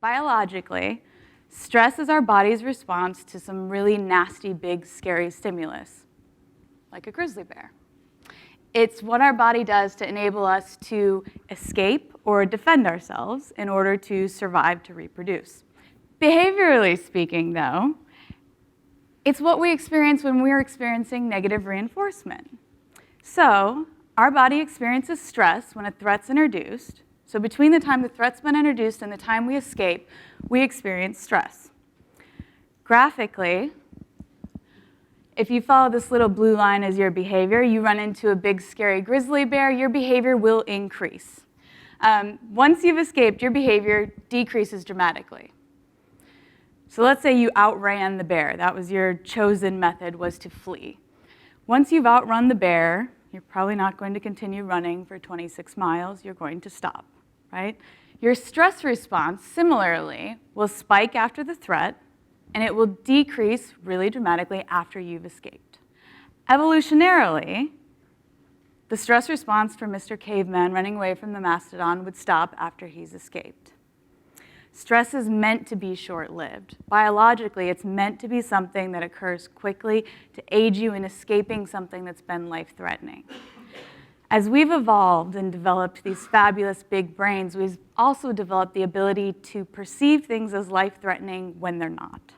Biologically, stress is our body's response to some really nasty, big, scary stimulus, like a grizzly bear. It's what our body does to enable us to escape or defend ourselves in order to survive to reproduce. Behaviorally speaking, though, it's what we experience when we're experiencing negative reinforcement. So our body experiences stress when a threat's introduced. So between the time the threat's been introduced and the time we escape, we experience stress. Graphically, if you follow this little blue line as your behavior, you run into a big, scary grizzly bear, your behavior will increase. Once you've escaped, your behavior decreases dramatically. So let's say you outran the bear. That was your chosen method, was to flee. Once you've outrun the bear, you're probably not going to continue running for 26 miles. You're going to stop, right? Your stress response, similarly, will spike after the threat, and it will decrease really dramatically after you've escaped. Evolutionarily, the stress response for Mr. Caveman running away from the mastodon would stop after he's escaped. Stress is meant to be short-lived. Biologically, it's meant to be something that occurs quickly to aid you in escaping something that's been life-threatening. As we've evolved and developed these fabulous big brains, we've also developed the ability to perceive things as life-threatening when they're not.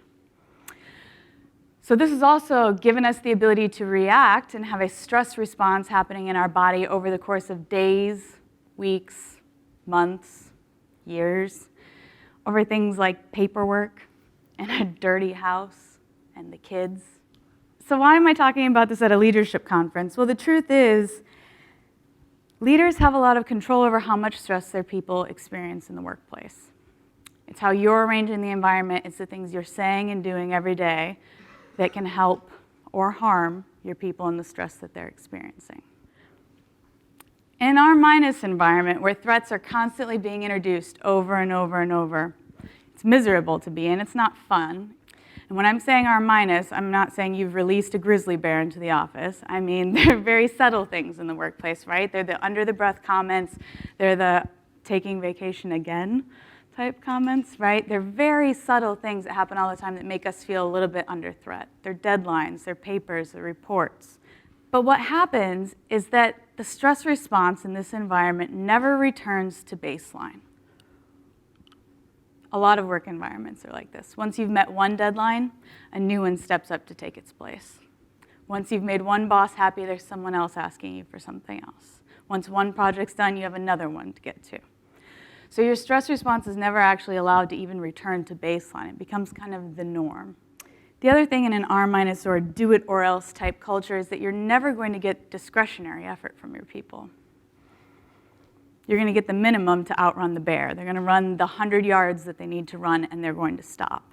So this has also given us the ability to react and have a stress response happening in our body over the course of days, weeks, months, years, over things like paperwork and a dirty house and the kids. So why am I talking about this at a leadership conference? Well, the truth is, leaders have a lot of control over how much stress their people experience in the workplace. It's how you're arranging the environment. It's the things you're saying and doing every day that can help or harm your people and the stress that they're experiencing. In our minus environment, where threats are constantly being introduced over and over and over, it's miserable to be in. It's not fun. And when I'm saying R minus, I'm not saying you've released a grizzly bear into the office. I mean, they're very subtle things in the workplace, right? They're the under-the-breath comments. They're the taking vacation again type comments, right? They're very subtle things that happen all the time that make us feel a little bit under threat. They're deadlines, they're papers, they're reports. But what happens is that the stress response in this environment never returns to baseline. A lot of work environments are like this. Once you've met one deadline, a new one steps up to take its place. Once you've made one boss happy, there's someone else asking you for something else. Once one project's done, you have another one to get to. So your stress response is never actually allowed to even return to baseline. It becomes kind of the norm. The other thing in an R minus or do it or else type culture is that you're never going to get discretionary effort from your people. You're going to get the minimum to outrun the bear. They're going to run the 100 yards that they need to run, and they're going to stop.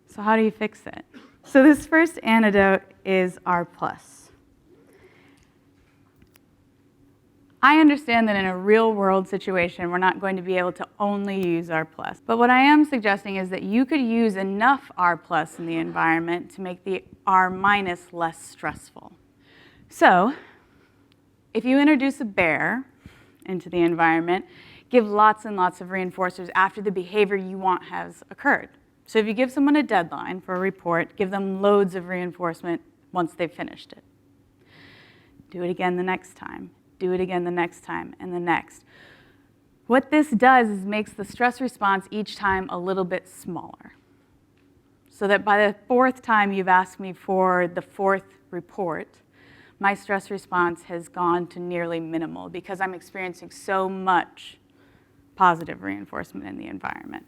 So how do you fix it? So this first antidote is R plus. I understand that in a real-world situation, we're not going to be able to only use R+. But what I am suggesting is that you could use enough R+ in the environment to make the R- less stressful. So if you introduce a bear into the environment, give lots and lots of reinforcers after the behavior you want has occurred. So if you give someone a deadline for a report, give them loads of reinforcement once they've finished it. Do it again the next time. Do it again the next time, and the next. What this does is makes the stress response each time a little bit smaller. So that by the fourth time you've asked me for the fourth report, my stress response has gone to nearly minimal because I'm experiencing so much positive reinforcement in the environment.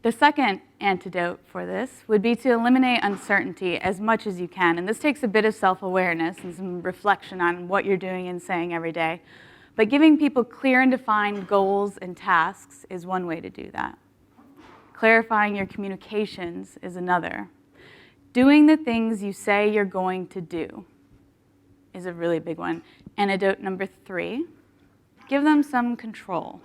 The second antidote for this would be to eliminate uncertainty as much as you can. And this takes a bit of self-awareness and some reflection on what you're doing and saying every day. But giving people clear and defined goals and tasks is one way to do that. Clarifying your communications is another. Doing the things you say you're going to do is a really big one. Antidote number 3, give them some control.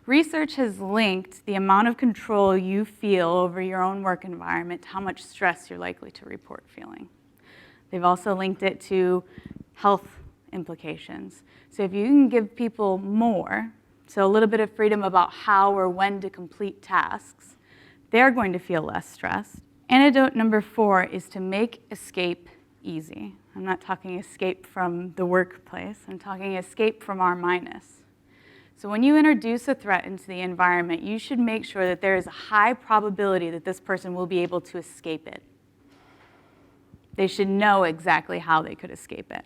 Research has linked the amount of control you feel over your own work environment to how much stress you're likely to report feeling. They've also linked it to health implications. So if you can give people more, So a little bit of freedom about how or when to complete tasks. They're going to feel less stressed. Antidote number 4 is to make escape easy. I'm not talking escape from the workplace. I'm talking escape from R-. So when you introduce a threat into the environment, you should make sure that there is a high probability that this person will be able to escape it. They should know exactly how they could escape it.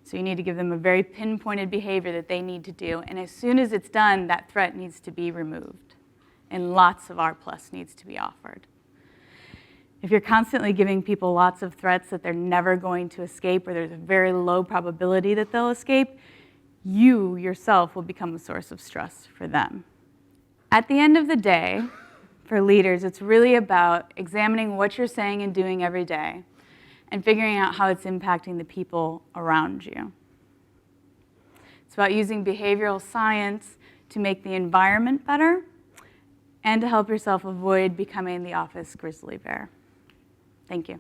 So you need to give them a very pinpointed behavior that they need to do. And as soon as it's done, that threat needs to be removed. And lots of R+ needs to be offered. If you're constantly giving people lots of threats that they're never going to escape, or there's a very low probability that they'll escape, you yourself will become a source of stress for them. At the end of the day, for leaders, it's really about examining what you're saying and doing every day and figuring out how it's impacting the people around you. It's about using behavioral science to make the environment better and to help yourself avoid becoming the office grizzly bear. Thank you.